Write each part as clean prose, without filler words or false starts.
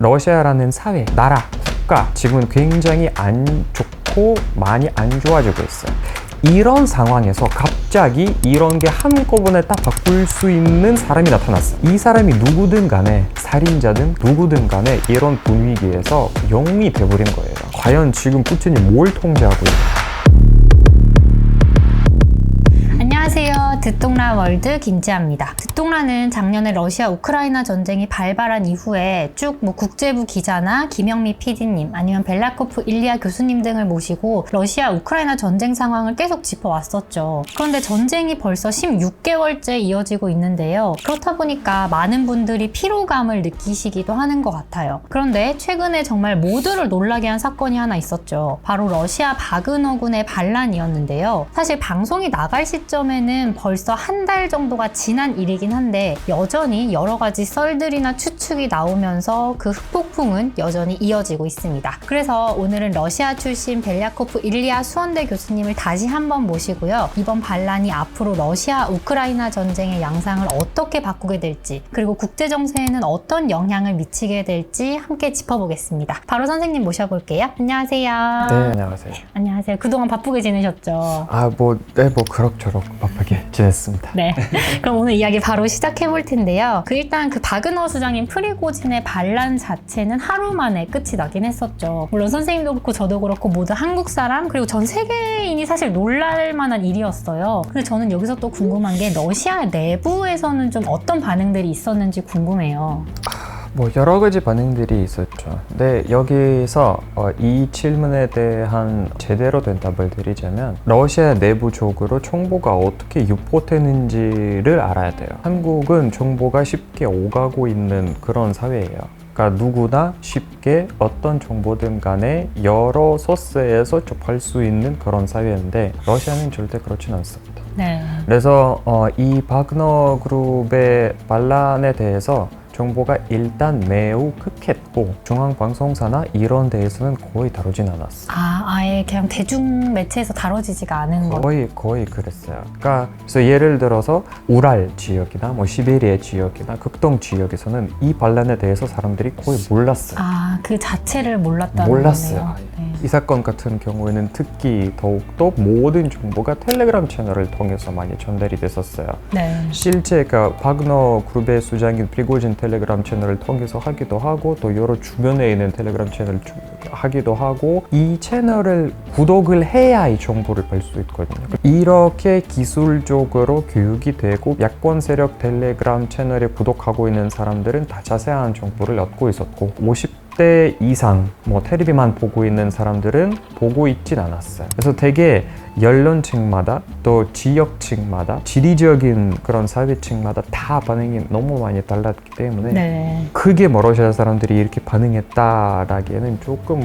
러시아라는 사회, 나라, 국가 지금은 굉장히 안 좋고 많이 안 좋아지고 있어요. 이런 상황에서 갑자기 이런 게 한꺼번에 딱 바꿀 수 있는 사람이 나타났어요. 이 사람이 누구든 간에 살인자든 누구든 간에 이런 분위기에서 영웅이 돼버린 거예요. 과연 지금 푸틴이 뭘 통제하고 있나? 안녕하세요. 듣동라 월드 김지아입니다. 듣동라는 작년에 러시아 우크라이나 전쟁이 발발한 이후에 쭉 국제부 기자나 김영미 PD님 아니면 벨라코프 일리아 교수님 등을 모시고 러시아 우크라이나 전쟁 상황을 계속 짚어왔었죠. 그런데 전쟁이 벌써 16개월째 이어지고 있는데요. 그렇다 보니까 많은 분들이 피로감을 느끼시기도 하는 것 같아요. 그런데 최근에 정말 모두를 놀라게 한 사건이 하나 있었죠. 바로 러시아 바그너군의 반란이었는데요. 사실 방송이 나갈 시점에는 벌써 한 달 정도가 지난 일이긴 한데 여전히 여러 가지 썰들이나 추측이 나오면서 그 흑폭풍은 여전히 이어지고 있습니다. 그래서 오늘은 러시아 출신 벨야코프 일리아 수원대 교수님을 다시 한번 모시고요. 이번 반란이 앞으로 러시아 우크라이나 전쟁의 양상을 어떻게 바꾸게 될지 그리고 국제 정세에는 어떤 영향을 미치게 될지 함께 짚어보겠습니다. 바로 선생님 모셔볼게요. 안녕하세요. 네, 안녕하세요. 안녕하세요. 그동안 바쁘게 지내셨죠? 뭐 그럭저럭 바쁘게 지냈습니다. 네. 그럼 오늘 이야기 바로 시작해 볼 텐데요. 일단 그 바그너 수장인 프리고진의 반란 자체는 하루 만에 끝이 나긴 했었죠. 물론 선생님도 그렇고 저도 그렇고 모두 한국 사람 그리고 전 세계인이 사실 놀랄 만한 일이었어요. 근데 저는 여기서 또 궁금한 게 러시아 내부에서는 좀 어떤 반응들이 있었는지 궁금해요. 여러 가지 반응들이 있었죠. 근데 여기서 이 질문에 대한 제대로 된 답을 드리자면 러시아 내부적으로 정보가 어떻게 유포되는지를 알아야 돼요. 한국은 정보가 쉽게 오가고 있는 그런 사회예요. 그러니까 누구나 쉽게 어떤 정보든 간에 여러 소스에서 접할 수 있는 그런 사회인데 러시아는 절대 그렇진 않습니다. 네. 그래서 이 바그너 그룹의 반란에 대해서 정보가 일단 매우 극했고 중앙방송사나 이런 데에서는 거의 다루진 않았어요. 아예 그냥 대중 매체에서 다뤄지지가 않은 거. 거의 그랬어요. 그래서 예를 들어서 우랄 지역이나 시베리아 지역이나 극동 지역에서는 이 반란에 대해서 사람들이 거의 몰랐어요. 그 자체를 몰랐다는 몰랐어요. 거네요. 네. 이 사건 같은 경우에는 특히 더욱더 모든 정보가 텔레그램 채널을 통해서 많이 전달이 됐었어요. 네. 실제 바그너 그룹의 수장인 프리고진 텔레그램 채널을 통해서 하기도 하고 또 여러 주변에 있는 텔레그램 채널을 하기도 하고 이 채널을 구독을 해야 이 정보를 볼 수 있거든요. 이렇게 기술적으로 교육이 되고 야권 세력 텔레그램 채널에 구독하고 있는 사람들은 다 자세한 정보를 얻고 있었고 50대 이상 텔레비만 보고 있는 사람들은 보고 있진 않았어요. 그래서 되게 연령층마다 또 지역층마다 지리적인 그런 사회층마다 다 반응이 너무 많이 달랐기 때문에 네. 그게 러시아 사람들이 이렇게 반응했다라기에는 조금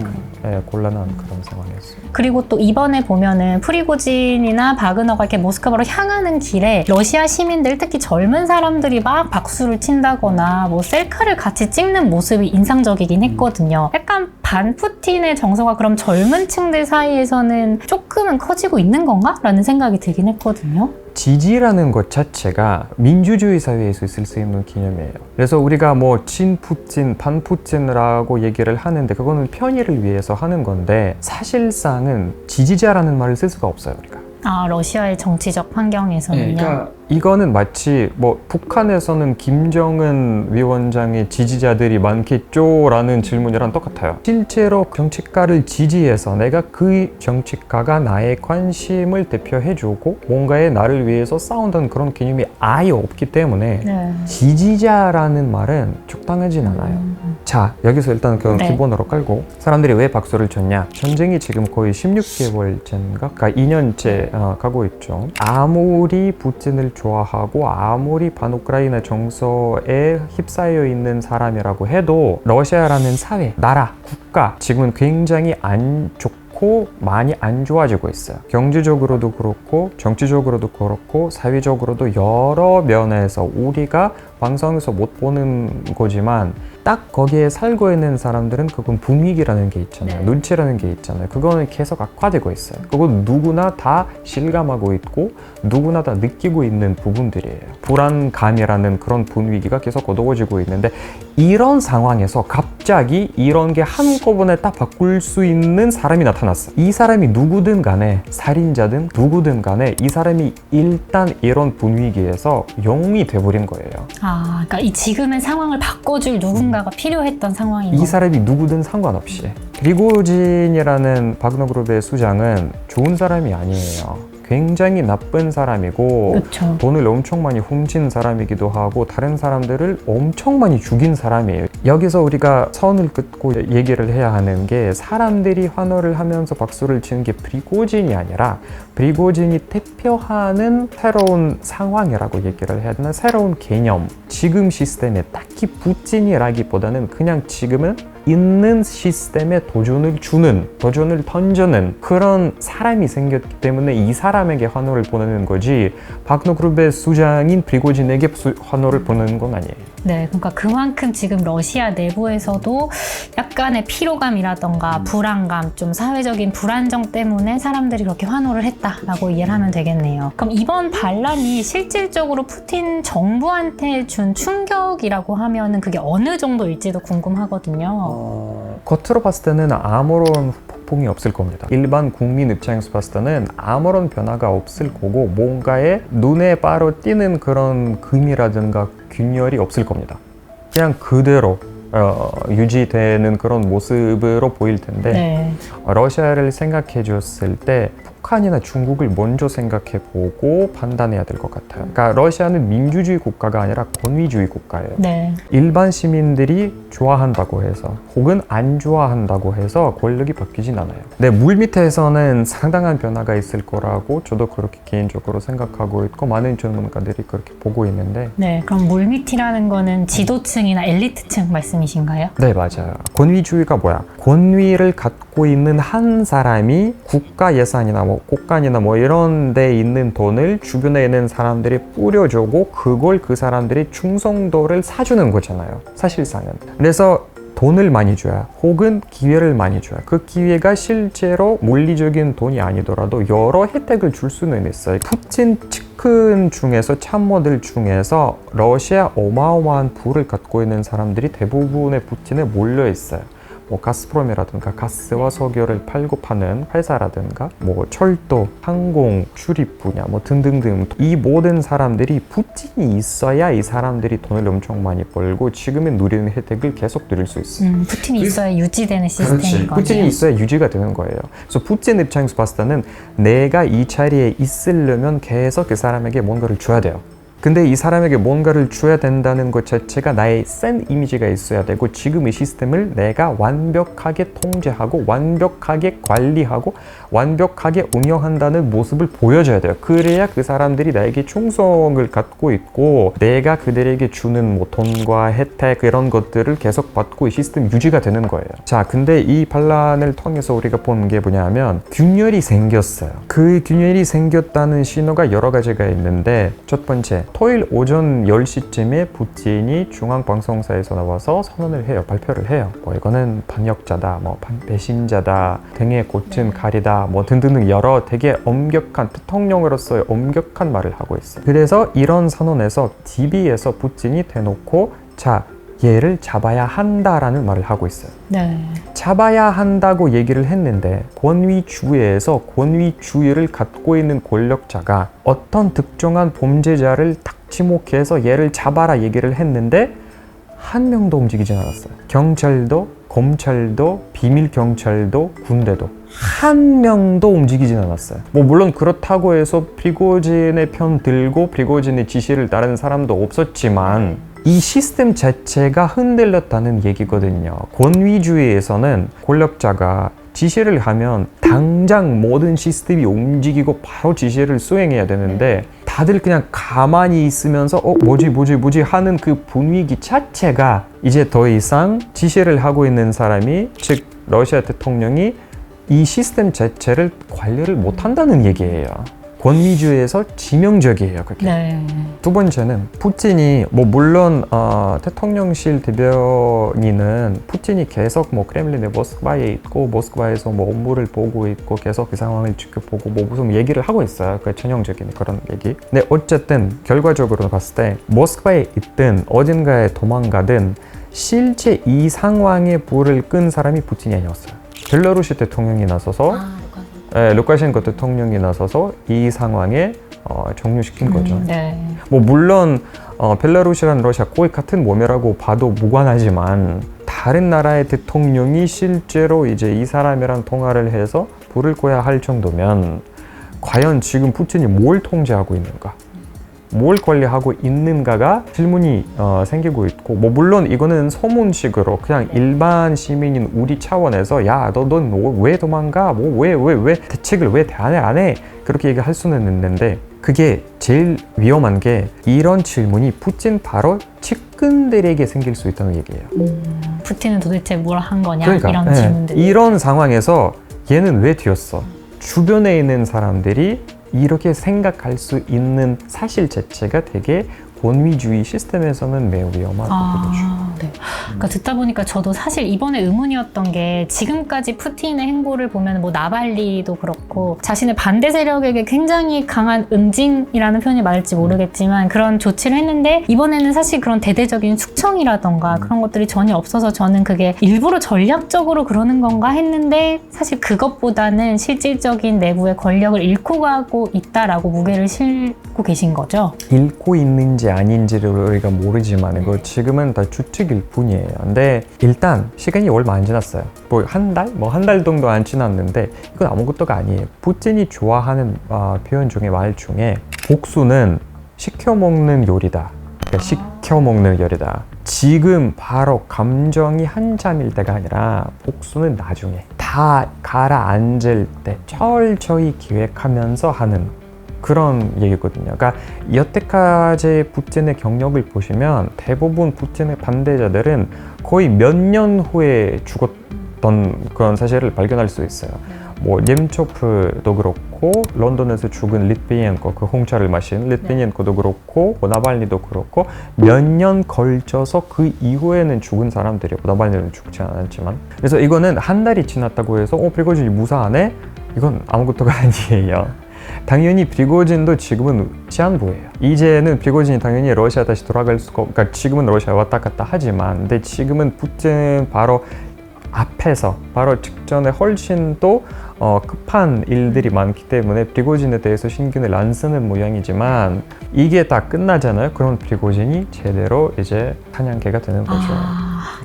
곤란한 그런 상황이었어요. 그리고 또 이번에 보면은 프리고진이나 바그너가 이렇게 모스크바로 향하는 길에 러시아 시민들 특히 젊은 사람들이 막 박수를 친다거나 셀카를 같이 찍는 모습이 인상적이긴 했거든요. 약간 반 푸틴의 정서가 그럼 젊은 층들 사이에서는 조금은 커지고 있는 건가? 라는 생각이 들긴 했거든요. 지지라는 것 자체가 민주주의 사회에서 있을 수 있는 개념이에요. 그래서 우리가 친푸틴, 반푸틴이라고 얘기를 하는데 그거는 편의를 위해서 하는 건데 사실상은 지지자라는 말을 쓸 수가 없어요, 우리가. 러시아의 정치적 환경에서는요. 그러니까 이거는 마치 북한에서는 김정은 위원장의 지지자들이 많겠죠? 라는 질문이랑 똑같아요. 실제로 정치가를 지지해서 내가 그 정치가가 나의 관심을 대표해주고 뭔가에 나를 위해서 싸운다는 그런 개념이 아예 없기 때문에 네. 지지자라는 말은 적당하진 않아요. 자, 여기서 일단 네. 기본으로 깔고 사람들이 왜 박수를 쳤냐? 전쟁이 지금 거의 16개월째인가? 그러니까 2년째 가고 있죠. 아무리 푸틴을 좋아하고 아무리 반우크라이나 정서에 휩싸여 있는 사람이라고 해도 러시아라는 사회, 나라, 국가 지금은 굉장히 안 좋고 많이 안 좋아지고 있어요. 경제적으로도 그렇고 정치적으로도 그렇고 사회적으로도 여러 면에서 우리가 방송에서 못 보는 거지만 딱 거기에 살고 있는 사람들은 그건 분위기라는 게 있잖아요. 네. 눈치라는 게 있잖아요. 그거는 계속 악화되고 있어요. 그건 누구나 다 실감하고 있고 누구나 다 느끼고 있는 부분들이에요. 불안감이라는 그런 분위기가 계속 어두워지고 있는데 이런 상황에서 갑자기 이런 게 한꺼번에 딱 바꿀 수 있는 사람이 나타났어요. 이 사람이 누구든 간에 살인자든 누구든 간에 이 사람이 일단 이런 분위기에서 영웅이 돼버린 거예요. 아, 그러니까 이 지금의 상황을 바꿔줄 누군가가 필요했던 상황인 이 거예요. 사람이 누구든 상관없이. 프리고진이라는 바그너그룹의 수장은 좋은 사람이 아니에요. 굉장히 나쁜 사람이고 그렇죠. 돈을 엄청 많이 훔친 사람이기도 하고 다른 사람들을 엄청 많이 죽인 사람이에요. 여기서 우리가 선을 긋고 얘기를 해야 하는 게 사람들이 환호를 하면서 박수를 치는 게 프리고진이 아니라 프리고진이 대표하는 새로운 상황이라고 얘기를 해야 되나? 새로운 개념. 지금 시스템에 딱히 부진이라기보다는 그냥 지금은 있는 시스템에 도전을 던져는 그런 사람이 생겼기 때문에 이 사람에게 환호를 보내는 거지 바그너그룹의 수장인 프리고진에게 환호를 보내는 건 아니에요. 네, 그러니까 그만큼 지금 러시아 내부에서도 약간의 피로감이라던가 불안감, 좀 사회적인 불안정 때문에 사람들이 그렇게 환호를 했다라고 이해를 하면 되겠네요. 그럼 이번 반란이 실질적으로 푸틴 정부한테 준 충격이라고 하면은 그게 어느 정도일지도 궁금하거든요. 겉으로 봤을 때는 아무런 폭풍이 없을 겁니다. 일반 국민 입장에서 봤을 때는 아무런 변화가 없을 거고 뭔가에 눈에 바로 띄는 그런 금이라든가 균열이 없을 겁니다. 그냥 그대로 유지되는 그런 모습으로 보일 텐데 네. 러시아를 생각해 줬을 때 북한이나 중국을 먼저 생각해 보고 판단해야 될 것 같아요. 그러니까 러시아는 민주주의 국가가 아니라 권위주의 국가예요. 네. 일반 시민들이 좋아한다고 해서 혹은 안 좋아한다고 해서 권력이 바뀌진 않아요. 근데 물 밑에서는 상당한 변화가 있을 거라고 저도 그렇게 개인적으로 생각하고 있고 많은 전문가들이 그렇게 보고 있는데 네, 그럼 물밑이라는 거는 지도층이나 엘리트층 말씀이신가요? 네, 맞아요. 권위주의가 뭐야? 권위를 갖고 있는 한 사람이 국가 예산이나 국간이나 이런 데 있는 돈을 주변에 있는 사람들이 뿌려주고 그걸 그 사람들이 충성도를 사주는 거잖아요. 사실상은. 그래서 돈을 많이 줘야 혹은 기회를 많이 줘야 그 기회가 실제로 물리적인 돈이 아니더라도 여러 혜택을 줄 수는 있어요. 푸틴 측근 중에서 참모들 중에서 러시아 어마어마한 부를 갖고 있는 사람들이 대부분의 푸틴에 몰려 있어요. 가스프롬이라든가 가스와 석유를 팔고 파는 회사라든가 철도, 항공, 출입 분야 등등등 이 모든 사람들이 푸틴이 있어야 이 사람들이 돈을 엄청 많이 벌고 지금의 누리는 혜택을 계속 누릴 수 있어요. 푸틴이 있어야 유지되는 시스템인 거네요. 푸틴이 있어야 유지가 되는 거예요. 그래서 푸틴 입장에서 봤을 때는 내가 이 자리에 있으려면 계속 그 사람에게 뭔가를 줘야 돼요. 근데 이 사람에게 뭔가를 줘야 된다는 것 자체가 나의 센 이미지가 있어야 되고 지금 이 시스템을 내가 완벽하게 통제하고 완벽하게 관리하고 완벽하게 운영한다는 모습을 보여줘야 돼요. 그래야 그 사람들이 나에게 충성을 갖고 있고 내가 그들에게 주는 돈과 혜택 이런 것들을 계속 받고 이 시스템 유지가 되는 거예요. 자, 근데 이 반란을 통해서 우리가 본 게 뭐냐면 균열이 생겼어요. 그 균열이 생겼다는 신호가 여러 가지가 있는데 첫 번째, 토요일 오전 10시쯤에 푸틴이 중앙방송사에서 나와서 선언을 해요. 발표를 해요. 이거는 반역자다, 배신자다, 등에 꽂힌 칼이다, 등등등 여러 되게 엄격한 대통령으로서의 엄격한 말을 하고 있어요. 그래서 이런 선언에서 TV에서 푸틴이 대놓고 얘를 잡아야 한다라는 말을 하고 있어요. 네. 잡아야 한다고 얘기를 했는데 권위주의에서 권위주의를 갖고 있는 권력자가 어떤 특정한 범죄자를 딱 지목해서 얘를 잡아라 얘기를 했는데 한 명도 움직이진 않았어요. 경찰도, 검찰도, 비밀경찰도, 군대도 한 명도 움직이진 않았어요. 물론 그렇다고 해서 프리고진의 편 들고 프리고진의 지시를 따르는 사람도 없었지만 이 시스템 자체가 흔들렸다는 얘기거든요. 권위주의에서는 권력자가 지시를 하면 당장 모든 시스템이 움직이고 바로 지시를 수행해야 되는데 다들 그냥 가만히 있으면서 뭐지 하는 그 분위기 자체가 이제 더 이상 지시를 하고 있는 사람이 즉 러시아 대통령이 이 시스템 자체를 관리를 못한다는 얘기예요. 권위주의에서 지명적이에요. 그게. 네. 두 번째는 푸틴이 뭐 물론 대통령실 대변인은 푸틴이 계속 뭐 크렘린의 모스크바에 있고 모스크바에서 뭐 업무를 보고 있고 계속 그 상황을 지켜보고 뭐 무슨 얘기를 하고 있어요. 그 전형적인 그런 얘기. 근데 어쨌든 결과적으로 봤을 때 모스크바에 있든 어딘가에 도망가든 실제 이 상황에 불을 끈 사람이 푸틴이 아니었어요. 벨라루시 대통령이 나서서 루카셴코 대통령이 나서서 이 상황에 종료시킨 거죠. 네. 뭐 물론 벨라루시랑 러시아 거의 같은 몸이라고 봐도 무관하지만 다른 나라의 대통령이 실제로 이제 이 사람이랑 통화를 해서 불을 꺼야 할 정도면 과연 지금 푸틴이 뭘 통제하고 있는가? 뭘 관리하고 있는가가 질문이 생기고 있고 뭐 물론 이거는 소문식으로 그냥 일반 시민인 우리 차원에서 야 넌 왜 도망가? 뭐 왜 대책을 왜 안 해? 그렇게 얘기할 수는 있는데 그게 제일 위험한 게 이런 질문이 푸틴 바로 측근들에게 생길 수 있다는 얘기예요. 푸틴은 도대체 뭘 한 거냐 그러니까, 이런 질문들. 이런 상황에서 얘는 왜 뒤였어? 주변에 있는 사람들이 이렇게 생각할 수 있는 사실 자체가 되게 권위주의 시스템에서는 매우 위험하다고 보죠. 네. 그러니까 듣다 보니까 저도 사실 이번에 의문이었던 게 지금까지 푸틴의 행보를 보면 뭐 나발리도 그렇고 자신의 반대 세력에게 굉장히 강한 응징이라는 표현이 맞을지 모르겠지만 그런 조치를 했는데 이번에는 사실 그런 대대적인 숙청이라던가 그런 것들이 전혀 없어서 저는 그게 일부러 전략적으로 그러는 건가 했는데 사실 그것보다는 실질적인 내부의 권력을 잃고 가고 있다라고 무게를 싣고 계신 거죠. 잃고 있는지 아닌지를 우리가 모르지만 이거 지금은 다 추측일 뿐이에요. 근데 일단 시간이 얼마 안 지났어요. 뭐 한 달? 뭐 한 달 정도 안 지났는데 이건 아무것도가 아니에요. 푸틴이 좋아하는 표현 중에 말 중에 복수는 시켜먹는 요리다. 그러니까 시켜먹는 요리다. 지금 바로 감정이 한참일 때가 아니라 복수는 나중에 다 가라앉을 때 철저히 기획하면서 하는 그런 얘기거든요. 그러니까 여태까지 푸틴의 경력을 보시면 대부분 푸틴의 반대자들은 거의 몇 년 후에 죽었던 그런 사실을 발견할 수 있어요. 뭐 넴초프도 그렇고 런던에서 죽은 리트비엔코 그 홍차를 마신 리트비엔코도 그렇고 뭐 나발리도 그렇고 몇 년 걸쳐서 그 이후에는 죽은 사람들이고 나발리는 죽지 않았지만 그래서 이거는 한 달이 지났다고 해서 프리고진이 무사하네? 이건 아무것도가 아니에요. 당연히 프리고진도 지금은 치안부예요. 이제는 프리고진이 당연히 러시아 다시 돌아갈 수가 그러니까 지금은 러시아 왔다 갔다 하지만 근데 지금은 푸틴 바로 앞에서 바로 직전에 훨씬 또 급한 일들이 많기 때문에 프리고진에 대해서 신경을 안 쓰는 모양이지만 이게 다 끝나잖아요. 그럼 프리고진이 제대로 이제 사냥개가 되는 거죠.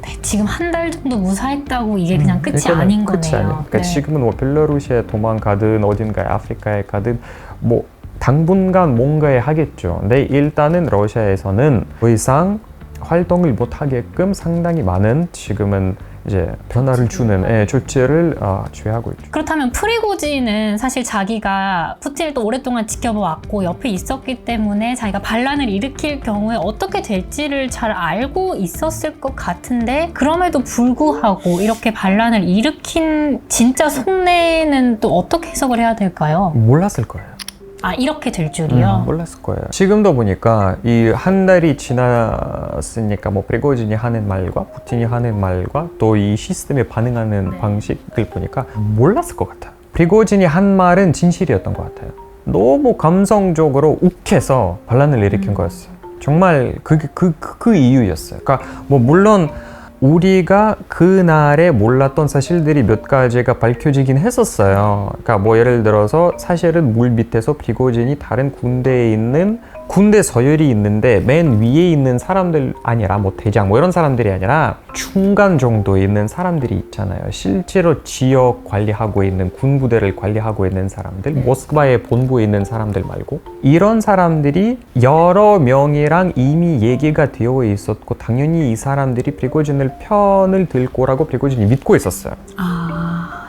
네. 지금 한 달 정도 무사했다고 이게 그냥 끝이 아닌 거네요. 끝이 아니에요. 그러니까 네. 지금은 뭐 벨라루시에 도망가든 어딘가에 아프리카에 가든 뭐 당분간 뭔가에 하겠죠. 근데 일단은 러시아에서는 더 이상 활동을 못 하게끔 상당히 많은 지금은 이제 변화를 주는 조치를 취하고 있죠. 그렇다면 프리고진은 사실 자기가 푸틴을 또 오랫동안 지켜보았고 옆에 있었기 때문에 자기가 반란을 일으킬 경우에 어떻게 될지를 잘 알고 있었을 것 같은데 그럼에도 불구하고 이렇게 반란을 일으킨 진짜 속내는 또 어떻게 해석을 해야 될까요? 몰랐을 거예요. 이렇게 될 줄이요? 몰랐을 거예요. 지금도 보니까 이 한 달이 지났으니까 뭐 프리고진이 하는 말과 푸틴이 하는 말과 또 이 시스템에 반응하는 방식을 보니까 몰랐을 것 같아요. 프리고진이 한 말은 진실이었던 것 같아요. 너무 감성적으로 욱해서 반란을 일으킨 거였어요. 정말 그 이유였어요. 그러니까 뭐 물론 우리가 그날에 몰랐던 사실들이 몇 가지가 밝혀지긴 했었어요. 그러니까 뭐 예를 들어서 사실은 물 밑에서 프리고진이 다른 군대에 있는 군대 서열이 있는데 맨 위에 있는 사람들 아니라 뭐 대장 뭐 이런 사람들이 아니라 중간 정도에 있는 사람들이 있잖아요. 실제로 지역 관리하고 있는 군부대를 관리하고 있는 사람들, 모스크바의 본부에 있는 사람들 말고 이런 사람들이 여러 명이랑 이미 얘기가 되어 있었고 당연히 이 사람들이 프리고진을 편을 들 거라고 프리고진이 믿고 있었어요.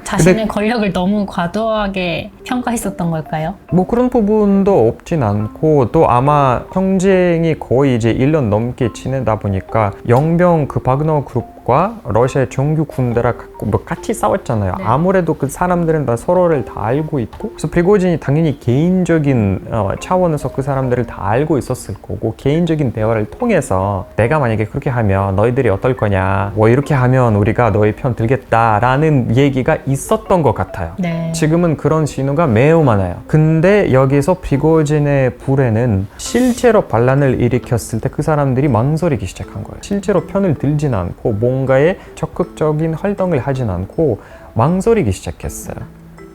자신의 권력을 너무 과도하게 평가했었던 걸까요? 뭐 그런 부분도 없진 않고 또 아마 경쟁이 거의 이제 1년 넘게 지내다 보니까 영병 그 바그너 그룹과 그룹과 러시아의 정규 군대랑 뭐 같이 싸웠잖아요. 네. 아무래도 그 사람들은 다 서로를 다 알고 있고, 그래서 프리고진이 당연히 개인적인 차원에서 그 사람들을 다 알고 있었을 거고, 개인적인 대화를 통해서 내가 만약에 그렇게 하면 너희들이 어떨 거냐, 뭐 이렇게 하면 우리가 너희 편 들겠다라는 얘기가 있었던 것 같아요. 네. 지금은 그런 신호가 매우 많아요. 근데 여기서 프리고진의 불에는 실제로 반란을 일으켰을 때 그 사람들이 망설이기 시작한 거예요. 실제로 편을 들진 않고 뭔가에 적극적인 활동을 하진 않고 망설이기 시작했어요.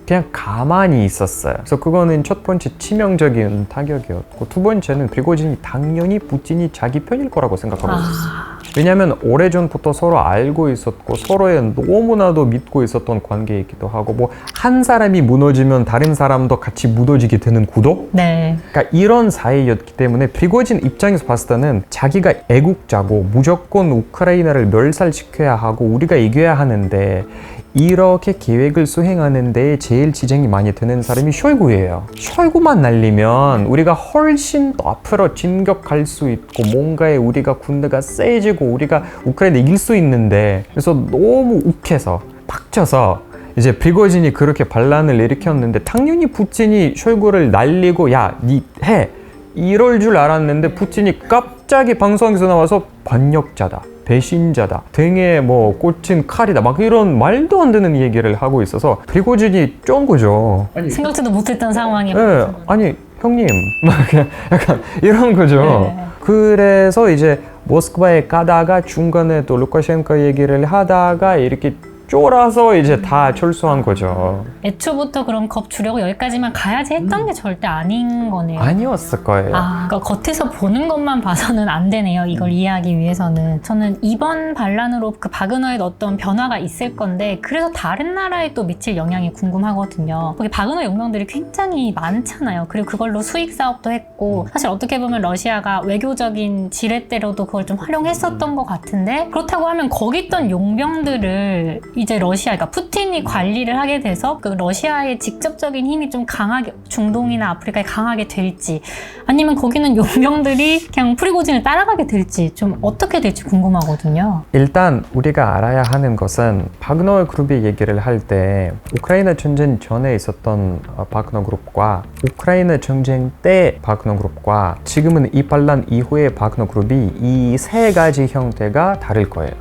그냥 가만히 있었어요. 그래서 그거는 첫 번째 치명적인 타격이었고, 두 번째는 프리고진이 당연히 푸틴이 자기 편일 거라고 생각하고 있었어요. 왜냐하면 오래전부터 서로 알고 있었고 서로의 너무나도 믿고 있었던 관계이기도 하고, 뭐 한 사람이 무너지면 다른 사람도 같이 무너지게 되는 구도? 네. 그러니까 이런 사이였기 때문에 프리고진 입장에서 봤을 때는 자기가 애국자고 무조건 우크라이나를 멸살시켜야 하고 우리가 이겨야 하는데, 이렇게 계획을 수행하는 데 제일 지장이 많이 드는 사람이 쇼이구예요. 쇼이구만 날리면 우리가 훨씬 더 앞으로 진격할 수 있고, 뭔가에 우리가 군대가 세지고 우리가 우크라이나 이길 수 있는데, 그래서 너무 욱해서 빡쳐서 이제 프리고진이 그렇게 반란을 일으켰는데, 당연히 푸틴이 쇼이구를 날리고 야, 니 해! 이럴 줄 알았는데 푸틴이 갑자기 방송에서 나와서 반역자다, 배신자다, 등에 뭐 꽂힌 칼이다, 막 이런 말도 안 되는 얘기를 하고 있어서 프리고진이 쫀 거죠. 생각지도 못했던 상황이. 네, 아니 형님 막 약간 이런 거죠. 네. 그래서 이제 모스크바에 가다가 중간에 또 루카셴코 얘기를 하다가 이렇게 쫄아서 이제 다 철수한 거죠. 애초부터 그럼 겁주려고 여기까지만 가야지 했던 게 절대 아닌 거네요. 아니었을 거예요. 그러니까 겉에서 보는 것만 봐서는 안 되네요. 이걸 이해하기 위해서는. 저는 이번 반란으로 그 바그너에 어떤 변화가 있을 건데, 그래서 다른 나라에 또 미칠 영향이 궁금하거든요. 거기 바그너 용병들이 굉장히 많잖아요. 그리고 그걸로 수익 사업도 했고, 사실 어떻게 보면 러시아가 외교적인 지렛대로도 그걸 좀 활용했었던 것 같은데, 그렇다고 하면 거기 있던 용병들을 이제 러시아, 그러니까 푸틴이 관리를 하게 돼서 그 러시아의 직접적인 힘이 좀 강하게, 중동이나 아프리카에 강하게 될지, 아니면 거기는 용병들이 그냥 프리고진을 따라가게 될지, 좀 어떻게 될지 궁금하거든요. 일단 우리가 알아야 하는 것은, 바그너 그룹의 얘기를 할 때 우크라이나 전쟁 전에 있었던 바그너 그룹과 우크라이나 전쟁 때 바그너 그룹과 지금은 이 반란 이후의 바그너 그룹이 이 세 가지 형태가 다를 거예요.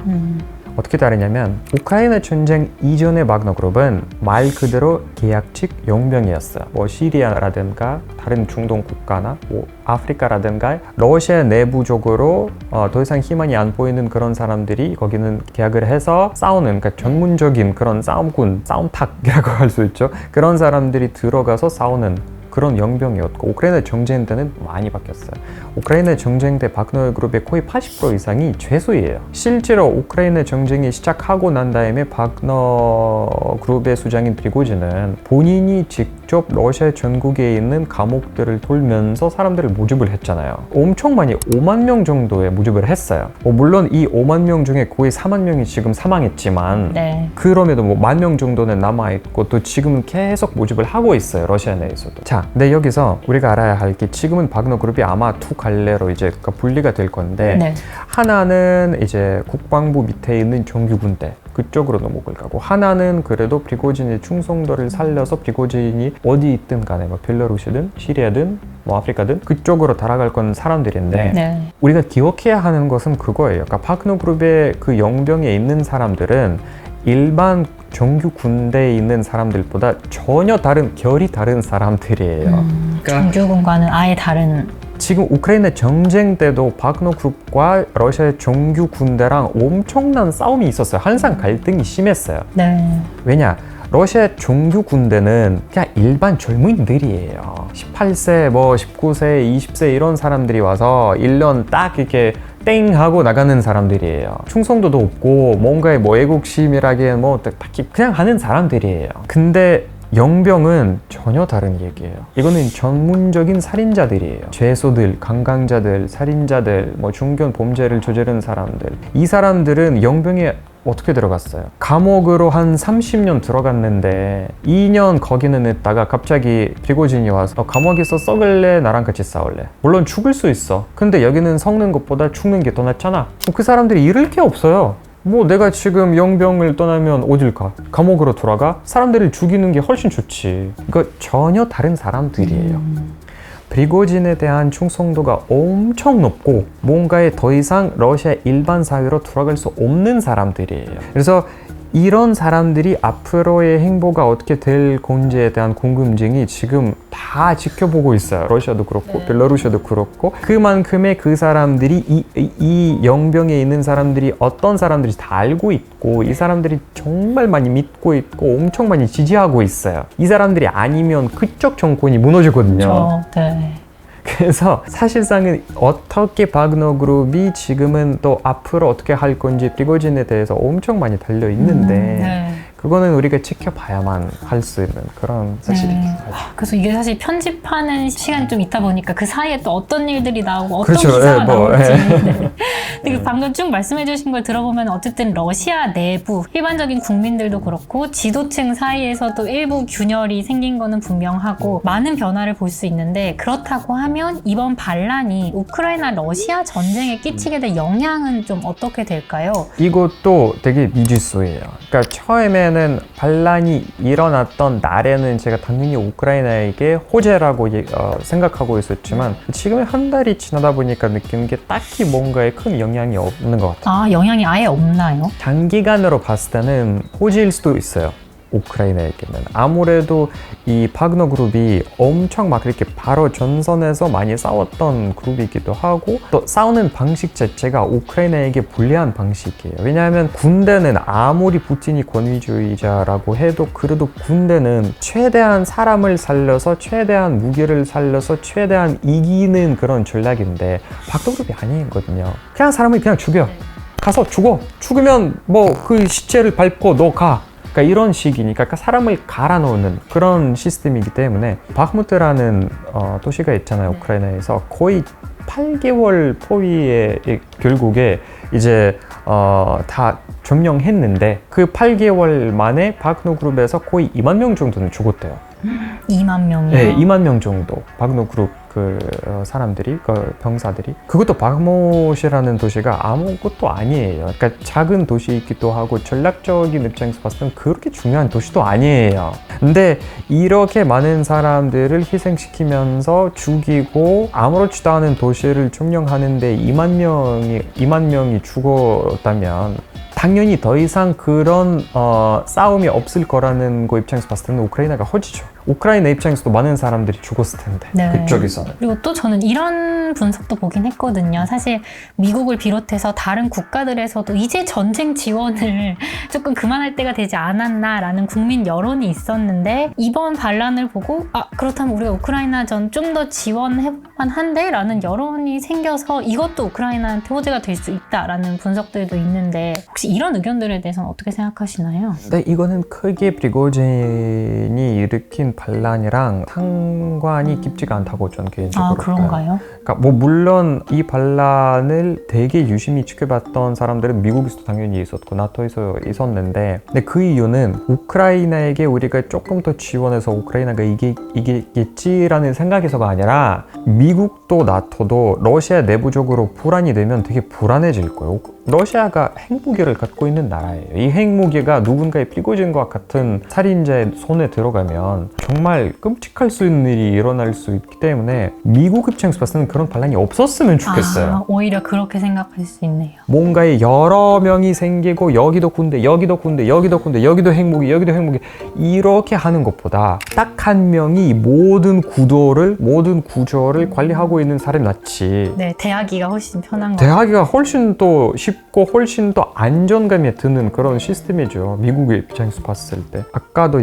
어떻게 다르냐면, 우크라이나 전쟁 이전의 바그너 그룹은 말 그대로 계약직 용병이었어요. 뭐 시리아라든가 다른 중동 국가나 뭐 아프리카라든가 러시아 내부적으로 더 이상 희망이 안 보이는 그런 사람들이 거기는 계약을 해서 싸우는, 그러니까 전문적인 그런 싸움군, 싸움탁이라고 할 수 있죠. 그런 사람들이 들어가서 싸우는 그런 용병이었고, 우크라이나 전쟁 때는 많이 바뀌었어요. 우크라이나 전쟁 때 바그너 그룹의 거의 80% 이상이 죄수예요. 실제로 우크라이나 전쟁이 시작하고 난 다음에 바그너 그룹의 수장인 프리고진은 본인이 직접 러시아 전국에 있는 감옥들을 돌면서 사람들을 모집을 했잖아요. 엄청 많이 5만 명 정도의 모집을 했어요. 물론 이 5만 명 중에 거의 4만 명이 지금 사망했지만, 네. 그럼에도 뭐 1만 명 정도는 남아있고, 또 지금은 계속 모집을 하고 있어요, 러시아 내에서도. 자, 근데 여기서 우리가 알아야 할 게, 지금은 바그너 그룹이 아마 두 갈래로 이제 분리가 될 건데, 네. 하나는 이제 국방부 밑에 있는 정규 군대 그쪽으로 넘어갈 거고, 하나는 그래도 프리고진의 충성도를 살려서 프리고진이 어디 있든 간에 뭐 벨라루시든 시리아든 뭐 아프리카든 그쪽으로 달아갈 건 사람들인데, 네. 우리가 기억해야 하는 것은 그거예요. 그러니까 바그너 그룹의 그 용병에 있는 사람들은 일반 정규 군대에 있는 사람들보다 전혀 다른, 결이 다른 사람들이에요. 정규군과는 아예 다른. 지금 우크라이나 전쟁 때도 바그너 그룹과 러시아의 정규 군대랑 엄청난 싸움이 있었어요. 항상 갈등이 심했어요. 네. 왜냐? 러시아 정규 군대는 그냥 일반 젊은이들이에요. 18세, 뭐 19세, 20세 이런 사람들이 와서 1년 딱 이렇게 땡 하고 나가는 사람들이에요. 충성도도 없고 뭔가의 뭐 애국심이라기엔 뭐 딱히 그냥 하는 사람들이에요. 근데 용병은 전혀 다른 얘기예요. 이거는 전문적인 살인자들이에요. 죄수들, 강간자들, 살인자들, 뭐 중견 범죄를 저지른 사람들. 이 사람들은 용병에 어떻게 들어갔어요? 감옥으로 한 30년 들어갔는데 2년 거기는 있다가 갑자기 프리고진이 와서 감옥에서 썩을래? 나랑 같이 싸울래? 물론 죽을 수 있어. 근데 여기는 썩는 것보다 죽는 게 더 낫잖아. 그 사람들이 잃을 게 없어요. 뭐 내가 지금 영병을 떠나면 어딜 가? 감옥으로 돌아가? 사람들을 죽이는 게 훨씬 좋지. 이거 전혀 다른 사람들이에요. 프리고진에 대한 충성도가 엄청 높고 뭔가에 더 이상 러시아 일반 사회로 돌아갈 수 없는 사람들이에요. 그래서 이런 사람들이 앞으로의 행보가 어떻게 될 건지에 대한 궁금증이 지금 다 지켜보고 있어요. 러시아도 그렇고 벨라루시아도 그렇고 그만큼의 그 사람들이 이 영병에 있는 사람들이 어떤 사람들이 다 알고 있고 이 사람들이 정말 많이 믿고 있고 엄청 많이 지지하고 있어요. 이 사람들이 아니면 그쪽 정권이 무너지거든요. 네. 그래서 사실상은 어떻게 바그너 그룹이 지금은 또 앞으로 어떻게 할 건지 프리고진에 대해서 엄청 많이 달려 있는데 네. 그거는 우리가 지켜봐야만 할 수 있는 그런 사실입니다. 그래서 이게 사실 편집하는 시간이 좀 있다 보니까 그 사이에 또 어떤 일들이 나오고 어떤 그렇죠. 기사가 나올지. 네. 근데 방금 쭉 말씀해주신 걸 들어보면 어쨌든 러시아 내부 일반적인 국민들도 그렇고 지도층 사이에서도 일부 균열이 생긴 거는 분명하고 많은 변화를 볼 수 있는데 그렇다고 하면 이번 반란이 우크라이나 러시아 전쟁에 끼치게 될 영향은 좀 어떻게 될까요? 이것도 되게 미지수예요. 그러니까 처음에는 반란이 일어났던 날에는 제가 당연히 우크라이나에게 호재라고 생각하고 있었지만 지금 한 달이 지나다 보니까 느끼는 게 딱히 뭔가에 큰 영향이 없는 것 같아요. 아, 영향이 아예 없나요? 단기간으로 봤을 때는 호재일 수도 있어요. 우크라이나에게는 아무래도 이 바그너 그룹이 엄청 막 이렇게 바로 전선에서 많이 싸웠던 그룹이기도 하고 또 싸우는 방식 자체가 우크라이나에게 불리한 방식이에요. 왜냐하면 군대는 아무리 푸틴이 권위주의자라고 해도 그래도 군대는 최대한 사람을 살려서 최대한 무기를 살려서 최대한 이기는 그런 전략인데 바그너 그룹이 아니거든요. 그냥 사람을 그냥 죽여. 가서 죽어. 죽으면 뭐 그 시체를 밟고 너 가. 그러니까 이런 식이니까 사람을 갈아 넣는 그런 시스템이기 때문에 바흐무트라는 도시가 있잖아요. 우크라이나에서 거의 8개월 포위에 결국에 이제 다 점령했는데 그 8개월 만에 바그너 그룹에서 거의 2만 명 정도는 죽었대요. 2만 명이요? 네, 2만 명 정도 바그너 그룹 그 사람들이 그 병사들이 그것도 바흐무트라는 도시가 아무것도 아니에요. 그러니까 작은 도시이기도 하고 전략적인 입장에서 봤을 때는 그렇게 중요한 도시도 아니에요. 근데 이렇게 많은 사람들을 희생시키면서 죽이고 아무렇지도 않은 도시를 점령하는데 2만 명이 죽었다면 당연히 더 이상 그런 싸움이 없을 거라는 거 입장에서 봤을 때는 우크라이나가 허지죠. 우크라이나 입장에서도 많은 사람들이 죽었을 텐데 그쪽에서는. 그리고 또 저는 이런 분석도 보긴 했거든요. 사실 미국을 비롯해서 다른 국가들에서도 이제 전쟁 지원을 조금 그만할 때가 되지 않았나라는 국민 여론이 있었는데 이번 반란을 보고 그렇다면 우리가 우크라이나 전 좀 더 지원해볼만 한데? 라는 여론이 생겨서 이것도 우크라이나한테 호재가 될 수 있다라는 분석들도 있는데 혹시 이런 의견들에 대해서는 어떻게 생각하시나요? 네, 이거는 크게 프리고진이 일으킨 반란이랑 상관이 깊지가 않다고 저는 개인적으로 그런가요? 그러니까 뭐 물론 이 반란을 되게 유심히 지켜봤던 사람들은 미국에서도 당연히 있었고 나토에서 있었는데 근데 그 이유는 우크라이나에게 우리가 조금 더 지원해서 우크라이나가 이기겠지라는 생각에서가 아니라 미국도 나토도 러시아 내부적으로 불안이 되면 되게 불안해질 거예요. 러시아가 핵무기를 갖고 있는 나라예요. 이 핵무기가 누군가의 프리고진과 같은 살인자의 손에 들어가면 정말 끔찍할 수 있는 일이 일어날 수 있기 때문에 미국 입장에서 봤을 때는 그런 반란이 없었으면 좋겠어요. 오히려 그렇게 생각할 수 있네요. 뭔가에 여러 명이 생기고 여기도 군대, 여기도 군대, 여기도 군대, 여기도 핵무기, 여기도 핵무기 이렇게 하는 것보다 딱 한 명이 모든 구조를 관리하고 있는 사람이 낫지. 네, 대하기가 훨씬 편한 거. 대하기가 훨씬 더 쉽고 훨씬 더 안정감이 드는 그런 시스템이죠. 미국의 입장에서 봤을 때. 아까도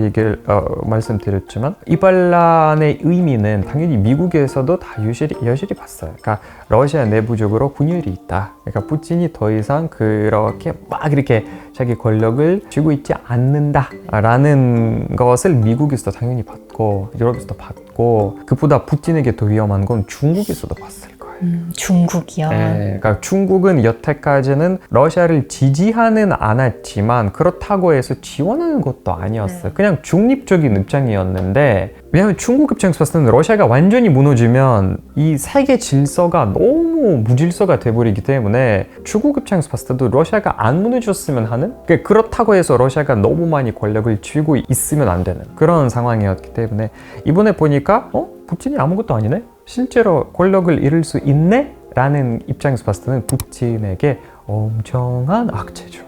말씀드렸지만 이 반란의 의미는 당연히 미국에서도 다 여실히 봤어요. 그러니까 러시아 내부적으로 분열이 있다. 그러니까 푸틴이 더 이상 그렇게 막 이렇게 자기 권력을 쥐고 있지 않는다라는 것을 미국에서도 당연히 봤고 유럽에서도 봤고 그보다 푸틴에게 더 위험한 건 중국에서도 봤을 거예요. 중국이요. 네, 그러니까 중국은 여태까지는 러시아를 지지하는 않았지만 그렇다고 해서 지원하는 것도 아니었어요. 네. 그냥 중립적인 입장이었는데 왜냐하면 중국 입장에서 봤을 때는 러시아가 완전히 무너지면 이 세계 질서가 너무 무질서가 돼버리기 때문에 중국 입장에서 봤을 때도 러시아가 안 무너졌으면 하는 그렇다고 해서 러시아가 너무 많이 권력을 쥐고 있으면 안 되는 그런 상황이었기 때문에 이번에 보니까 푸틴이 아무것도 아니네? 실제로 권력을 잃을 수 있네? 라는 입장에서 봤을 때는 푸틴에게 엄청난 악재죠.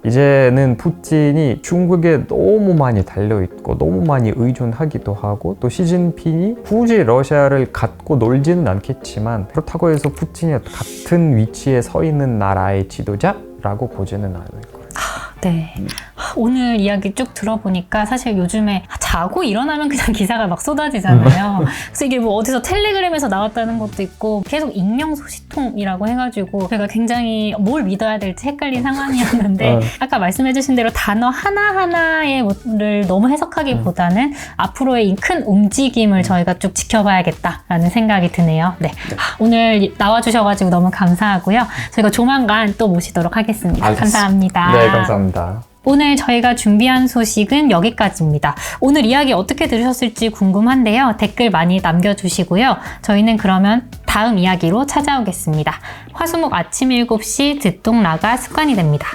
이제는 푸틴이 중국에 너무 많이 달려있고 너무 많이 의존하기도 하고 또 시진핑이 굳이 러시아를 갖고 놀지는 않겠지만 그렇다고 해서 푸틴이 같은 위치에 서 있는 나라의 지도자라고 보지는 않을 거예요. 네. 오늘 이야기 쭉 들어보니까 사실 요즘에 자고 일어나면 그냥 기사가 막 쏟아지잖아요. 그래서 이게 뭐 어디서 텔레그램에서 나왔다는 것도 있고 계속 익명 소식통이라고 해가지고 제가 굉장히 뭘 믿어야 될지 헷갈린 상황이었는데 아까 말씀해주신 대로 단어 하나하나를 너무 해석하기보다는 앞으로의 큰 움직임을 저희가 쭉 지켜봐야겠다라는 생각이 드네요. 네. 오늘 나와주셔가지고 너무 감사하고요. 저희가 조만간 또 모시도록 하겠습니다. 알겠습니다. 감사합니다. 네, 감사합니다. 오늘 저희가 준비한 소식은 여기까지입니다. 오늘 이야기 어떻게 들으셨을지 궁금한데요. 댓글 많이 남겨주시고요. 저희는 그러면 다음 이야기로 찾아오겠습니다. 화수목 아침 7시 듣동라가 습관이 됩니다.